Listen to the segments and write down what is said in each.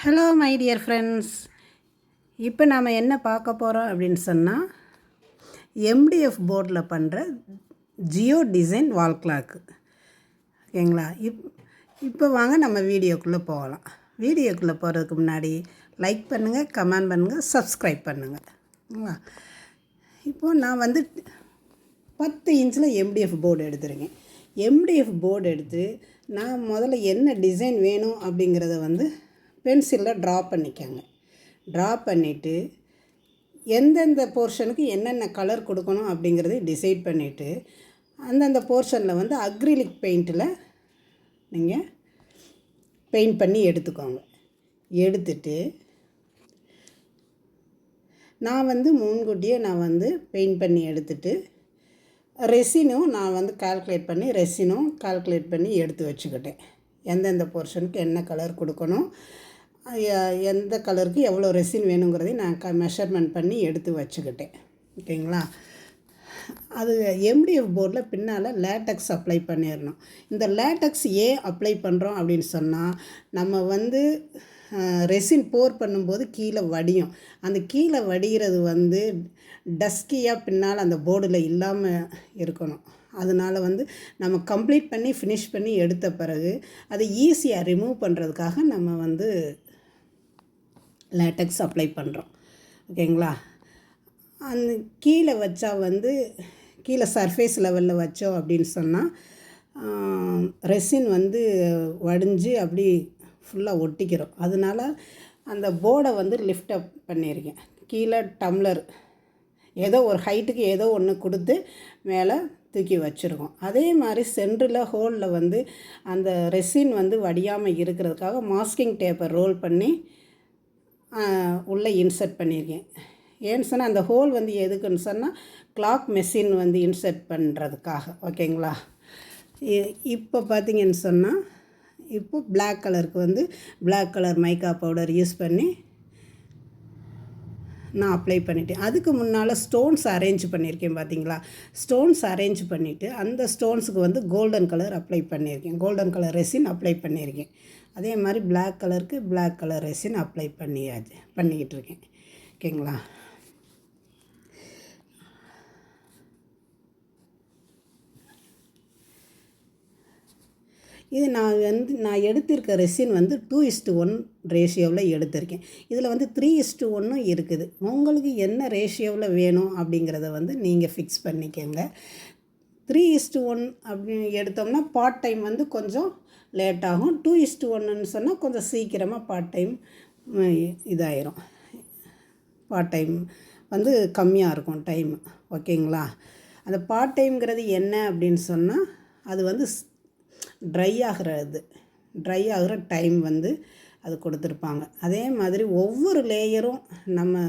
Hello my dear friends, இப்போ நாம் என்ன பார்க்க போகிறோம் அப்படின்னு சொன்னால் எம்டிஎஃப் போர்டில் பண்ணுற ஜியோ டிசைன் வால் கிளாக்கு. ஓகேங்களா? இப்போ வாங்க நம்ம வீடியோக்குள்ளே போகலாம். வீடியோக்குள்ளே போகிறதுக்கு முன்னாடி லைக் பண்ணுங்கள், கமெண்ட் பண்ணுங்கள், சப்ஸ்கிரைப் பண்ணுங்கள். ஓகேங்களா? இப்போது நான் 10 இன்ச்சில் எம்டிஎஃப் போர்டு எடுத்துருக்கேன். எம்டிஎஃப் போர்டு எடுத்து நான் முதல்ல என்ன டிசைன் வேணும் அப்படிங்கிறத பென்சிலில் ட்ரா பண்ணிக்கோங்க. ட்ரா பண்ணிவிட்டு எந்தெந்த போர்ஷனுக்கு என்னென்ன கலர் கொடுக்கணும் அப்படிங்கிறத டிசைட் பண்ணிவிட்டு அந்தந்த போர்ஷனில் அக்ரிலிக் பெயிண்டில் நீங்கள் பெயிண்ட் பண்ணி எடுத்துக்கோங்க. எடுத்துட்டு நான் முன்கூட்டியே பெயிண்ட் பண்ணி எடுத்துட்டு ரெசினும் நான் கால்குலேட் பண்ணி எடுத்து வச்சுக்கிட்டேன். எந்தெந்த போர்ஷனுக்கு என்ன கலர் கொடுக்கணும், எந்த கலருக்கு எவ்வளோ ரெசின் வேணுங்கிறதையும் நான் மெஷர்மெண்ட் பண்ணி எடுத்து வச்சுக்கிட்டேன். ஓகேங்களா? அது எம்டிஎஃப் போர்டில் பின்னால் லேட்டக்ஸ் அப்ளை பண்ணிடணும். இந்த லேட்டக்ஸ் ஏன் அப்ளை பண்ணுறோம் அப்படின்னு சொன்னால், நம்ம ரெசின் போர் பண்ணும்போது கீழே வடியும். அந்த கீழே வடிகிறது டஸ்கியாக பின்னால் அந்த போர்டில் இல்லாமல் இருக்கணும். அதனால் நம்ம கம்ப்ளீட் பண்ணி ஃபினிஷ் பண்ணி எடுத்த பிறகு அதை ஈஸியாக ரிமூவ் பண்ணுறதுக்காக நம்ம லேட்டக்ஸ் அப்ளை பண்ணுறோம். ஓகேங்களா? அந்த கீழே வச்சா கீழே சர்ஃபேஸ் லெவலில் வச்சோம் அப்படின்னு சொன்னால் ரெசின் வடிஞ்சு அப்படி ஃபுல்லாக ஒட்டிக்கிறோம். அதனால் அந்த போர்டை லிஃப்ட் அப் பண்ணியிருக்கேன். கீழே டம்ளர் ஏதோ ஒரு ஹைட்டுக்கு ஏதோ ஒன்று கொடுத்து மேலே தூக்கி வச்சுருக்கோம். அதே மாதிரி சென்டரில் ஹோலில் அந்த ரெசின் வடியாமல் இருக்கிறதுக்காக மாஸ்கிங் டேப்பர் ரோல் பண்ணி உள்ளே இன்சர்ட் பண்ணியிருக்கேன். ஏன்னு சொன்னால் அந்த ஹோல் எதுக்குன்னு சொன்னால் கிளாக் மெஷின் இன்சர்ட் பண்ணுறதுக்காக. ஓகேங்களா? இப்போ பார்த்திங்கன்னு சொன்னால் இப்போ பிளாக் கலருக்கு பிளாக் கலர் மைக்கா பவுடர் யூஸ் பண்ணி நான் அப்ளை பண்ணிட்டேன். அதுக்கு முன்னால் ஸ்டோன்ஸ் அரேஞ்ச் பண்ணியிருக்கேன். பார்த்தீங்களா? ஸ்டோன்ஸ் அரேஞ்ச் பண்ணிவிட்டு அந்த ஸ்டோன்ஸுக்கு கோல்டன் கலர் அப்ளை பண்ணியிருக்கேன். கோல்டன் கலர் ரெசின் அப்ளை பண்ணியிருக்கேன். அதே மாதிரி பிளாக் கலருக்கு பிளாக் கலர் ரெசின் அப்ளை பண்ணிக்கிட்டு இருக்கேன். ஓகேங்களா? இது நான் எடுத்திருக்க ரெசின் 2:1 ரேஷியோவில் எடுத்திருக்கேன். இதில் 3:1 இருக்குது. உங்களுக்கு என்ன ரேஷியோவில் வேணும் அப்படிங்கிறத நீங்கள் ஃபிக்ஸ் பண்ணிக்கோங்க. 3:1 அப்படி எடுத்தோம்னா பார்ட் டைம் கொஞ்சம் லேட் ஆகும். 2:1ன்னு சொன்னால் கொஞ்சம் சீக்கிரமாக பார்ட் டைம் இதாயிரும். பார்ட் டைம் கம்மியாக இருக்கும் டைம். ஓகேங்களா? அந்த பார்ட் டைம்ங்கிறது என்ன அப்படின்னு சொன்னால் அது ட்ரை ஆகிற டைம் அது கொடுத்துருப்பாங்க. அதே மாதிரி ஒவ்வொரு லேயரும் நம்ம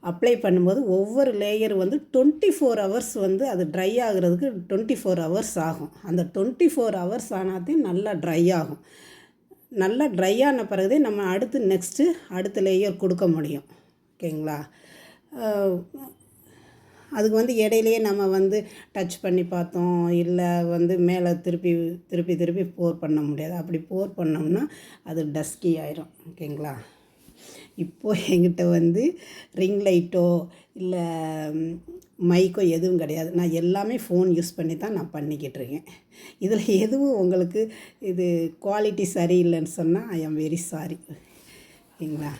அப்ளை பண்ணும்போது ஒவ்வொரு லேயர் 24 ஹவர்ஸ் அது ட்ரை ஆகிறதுக்கு 24 ஹவர்ஸ் ஆகும். அந்த 24 ஹவர்ஸ் ஆனாத்தையும் நல்லா ட்ரை ஆகும். நல்லா ட்ரை ஆன பிறகுதே நம்ம அடுத்த லேயர் கொடுக்க முடியும். ஓகேங்களா? அதுக்கு இடையிலையே நம்ம டச் பண்ணி பார்த்தோம், இல்லை மேலே திருப்பி போர் பண்ண முடியாது. அப்படி போர் பண்ணோம்னா அது டஸ்கி ஆயிரும். ஓகேங்களா? இப்போது என்கிட்ட ரிங் லைட்டோ இல்லை மைக்கோ எதுவும் கிடையாது. நான் எல்லாமே ஃபோன் யூஸ் பண்ணி தான் நான் பண்ணிக்கிட்டு இருக்கேன். இதில் எதுவும் உங்களுக்கு இது குவாலிட்டி சரியில்லைன்னு சொன்னால் ஐ ஆம் வெரி சாரி. ஓகேங்களா?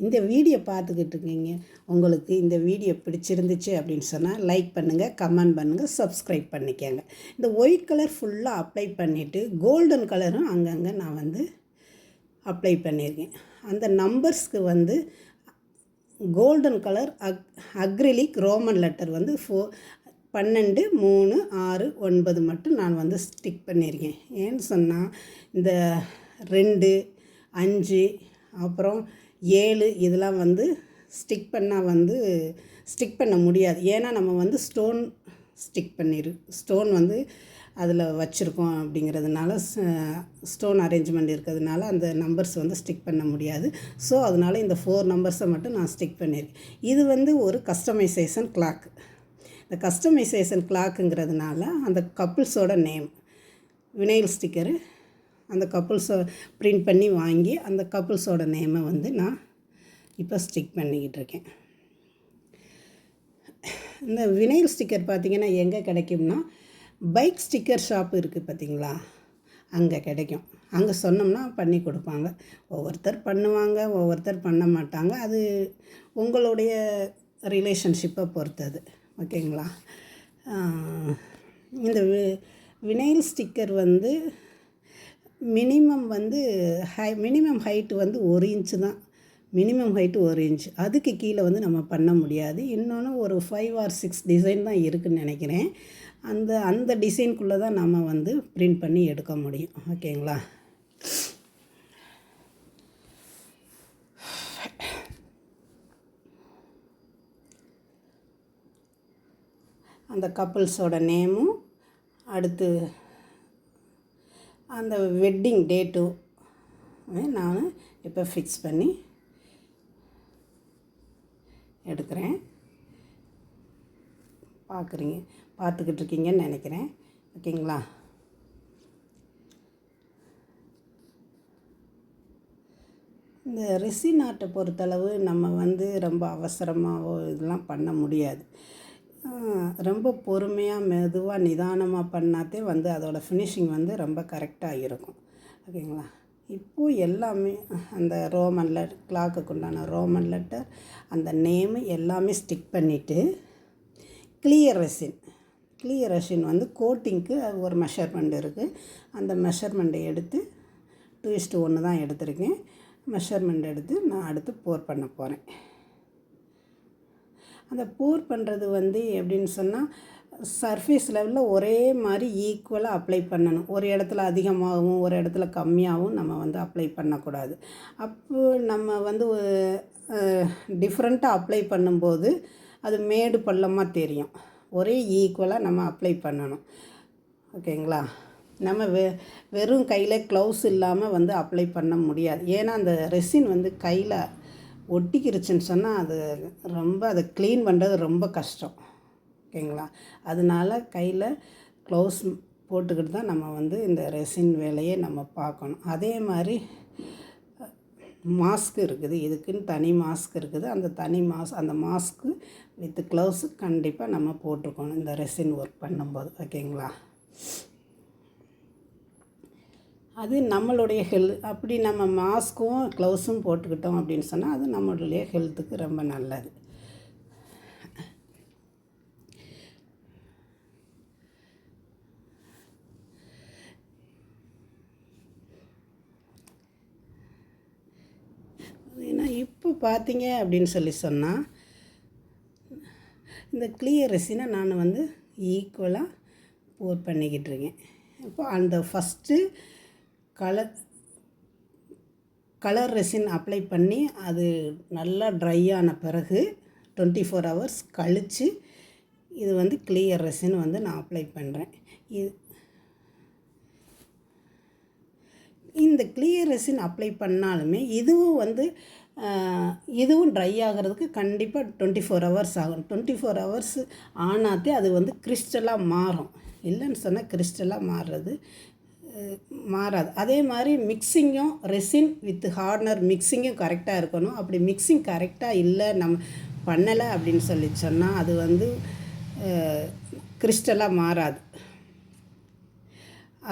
இந்த வீடியோ பார்த்துக்கிட்டு இருக்கீங்க. உங்களுக்கு இந்த வீடியோ பிடிச்சிருந்துச்சு அப்படின்னு சொன்னால் லைக் பண்ணுங்கள், கமெண்ட் பண்ணுங்கள், சப்ஸ்கிரைப் பண்ணிக்கோங்க. இந்த ஒயிட் கலர் ஃபுல்லாக அப்ளை பண்ணிவிட்டு கோல்டன் கலரும் அங்கங்கே நான் அப்ளை பண்ணியிருக்கேன். அந்த நம்பர்ஸ்க்கு golden colour acrylic Roman letter 12, 3, 6, 9 மட்டும் நான் ஸ்டிக் பண்ணியிருக்கேன். ஏன்னு சொன்னால் இந்த 2, 5 அப்புறம் 7 இதெல்லாம் ஸ்டிக் பண்ண முடியாது. ஏன்னா நம்ம ஸ்டோன் அதில் வச்சுருக்கோம் அப்படிங்கிறதுனால ஸ்டோன் அரேஞ்ச்மெண்ட் இருக்கிறதுனால அந்த நம்பர்ஸ் ஸ்டிக் பண்ண முடியாது. ஸோ அதனால் இந்த 4 நம்பர்ஸை மட்டும் நான் ஸ்டிக் பண்ணியிருக்கேன். இது ஒரு கஸ்டமைசேஷன் கிளாக். இந்த கஸ்டமைசேஷன் கிளாக்குங்கிறதுனால அந்த கப்புள்ஸோட நேம் வினைல் ஸ்டிக்கரு அந்த கப்புள்ஸை பிரிண்ட் பண்ணி வாங்கி அந்த கப்புள்ஸோட நேமை வந்து நான் இப்போ ஸ்டிக் பண்ணிக்கிட்டு இருக்கேன். இந்த வினைல் ஸ்டிக்கர் பார்த்திங்கன்னா எங்கே கிடைக்கும்னா பைக் ஸ்டிக்கர் ஷாப் இருக்குது பார்த்திங்களா, அங்கே கிடைக்கும். அங்கே சொன்னோம்னா பண்ணி கொடுப்பாங்க. ஒவ்வொருத்தர் பண்ணுவாங்க, ஒவ்வொருத்தர் பண்ண மாட்டாங்க. அது உங்களுடைய ரிலேஷன்ஷிப்பை பொறுத்தது. ஓகேங்களா. இந்த வினைல் ஸ்டிக்கர் வந்து மினிமம் ஹைட்டு வந்து 1 இன்ச்சு தான். Minimum height 1 inch. அதுக்கு கீழே வந்து நம்ம பண்ண முடியாது. இன்னொன்று ஒரு 5 or 6 டிசைன் தான் இருக்குதுன்னு நினைக்கிறேன். அந்த டிசைனுக்குள்ளே தான் நம்ம வந்து பிரிண்ட் பண்ணி எடுக்க முடியும். ஓகேங்களா. அந்த கப்புள்ஸோட நேமும் அடுத்து அந்த வெட்டிங் டேட்டும் நான் இப்போ ஃபிக்ஸ் பண்ணி எடுக்கிறேன். பார்த்துக்கிட்டு இருக்கீங்கன்னு நினைக்கிறேன். ஓகேங்களா. இந்த ரெசின் ஆர்ட்டை பொறுத்தளவு நம்ம வந்து ரொம்ப அவசரமாகவோ இதெல்லாம் பண்ண முடியாது. ரொம்ப பொறுமையாக மெதுவாக நிதானமாக பண்ணாதே வந்து அதோடய ஃபினிஷிங் வந்து ரொம்ப கரெக்டாக இருக்கும். ஓகேங்களா. இப்போது எல்லாமே அந்த ரோமன் கிளாக்குக்கு உண்டான ரோமன் லெட்டர், அந்த நேமு எல்லாமே ஸ்டிக் பண்ணிவிட்டு கிளியர் ரெசின் வந்து கோட்டிங்க்கு ஒரு மெஷர்மெண்ட் இருக்குது. அந்த மெஷர்மெண்ட்டை எடுத்து 2:1 தான் எடுத்திருக்கேன். மெஷர்மெண்ட் எடுத்து நான் அடுத்து போர் பண்ண போகிறேன். அந்த போர் பண்ணுறது வந்து எப்படின்னு சொன்னால் சர்ஃபேஸ் லெவலில் ஒரே மாதிரி ஈக்குவலாக அப்ளை பண்ணணும். ஒரு இடத்துல அதிகமாகவும் ஒரு இடத்துல கம்மியாகவும் நம்ம வந்து அப்ளை பண்ணக்கூடாது. அப்போ நம்ம வந்து டிஃப்ரெண்ட்டாக அப்ளை பண்ணும்போது அது மேடு பள்ளமாக தெரியும். ஒரே ஈக்குவலாக நம்ம அப்ளை பண்ணணும். ஓகேங்களா. நம்ம வெறும் கையில் க்ளவுஸ் இல்லாமல் வந்து அப்ளை பண்ண முடியாது. ஏன்னா அந்த ரெசின் வந்து கையில் ஒட்டிக்கிருச்சுன்னு சொன்னால் அதை க்ளீன் பண்ணுறது ரொம்ப கஷ்டம். ஓகேங்களா. அதனால கையில் க்ளவுஸ் போட்டுக்கிட்டு தான் நம்ம வந்து இந்த ரெசின் வேலையை நம்ம பார்க்கணும். அதே மாதிரி மாஸ்க் இருக்குது. இதுக்குன்னு தனி மாஸ்க் இருக்குது. அந்த மாஸ்க்கு வித் க்ளவுஸு கண்டிப்பாக நம்ம போட்டுக்கணும் இந்த ரெசின் ஒர்க் பண்ணும்போது. ஓகேங்களா. அது நம்மளுடைய அப்படி நம்ம மாஸ்க்கும் க்ளவுஸும் போட்டுக்கிட்டோம் அப்படின்னு சொன்னால் அது நம்மளுடைய ஹெல்த்துக்கு ரொம்ப நல்லது. ஏன்னா இப்போ பார்த்தீங்க அப்படின்னு சொன்னால் இந்த கிளியர் ரெசினை நான் வந்து ஈக்குவலாக போர் பண்ணிக்கிட்டு இருக்கேன். இப்போ அந்த ஃபஸ்ட்டு கலர் ரெசின் அப்ளை பண்ணி அது நல்லா ட்ரை ஆன பிறகு 24 hours கழித்து இது வந்து கிளியர் ரெசின் வந்து நான் அப்ளை பண்ணுறேன். இந்த கிளியர் ரெசின் அப்ளை பண்ணாலுமே இதுவும் ட்ரை ஆகிறதுக்கு கண்டிப்பாக 24 hours ஆகும். 24 hours ஆனாதே அது வந்து கிறிஸ்டலாக மாறும். இல்லைன்னு சொன்னால் கிறிஸ்டலாக மாறாது. அதே மாதிரி மிக்சிங்கும் ரெசின் வித் ஹார்ட்னர் மிக்சிங்கும் கரெக்டாக இருக்கணும். அப்படி மிக்சிங் கரெக்டாக இல்லை நம்ம பண்ணலை அப்படின்னு சொன்னால் அது வந்து கிறிஸ்டலாக மாறாது.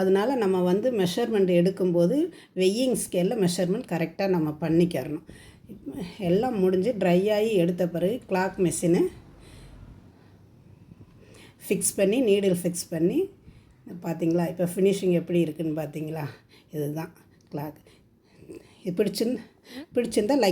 அதனால் நம்ம வந்து மெஷர்மெண்ட் எடுக்கும்போது வெய்யிங் ஸ்கேலில் மெஷர்மெண்ட் கரெக்டாக நம்ம பண்ணிக்கிறணும். எல்லாம் முடிஞ்சு ட்ரை ஆகி எடுத்த பிறகு கிளாக் மெஷினை ஃபிக்ஸ் பண்ணி நீடில் ஃபிக்ஸ் பண்ணி பார்த்தீங்களா. இப்போ ஃபினிஷிங் எப்படி இருக்குதுன்னு பார்த்தீங்களா. இதுதான் கிளாக். பிடிச்சிருந்தா லைக்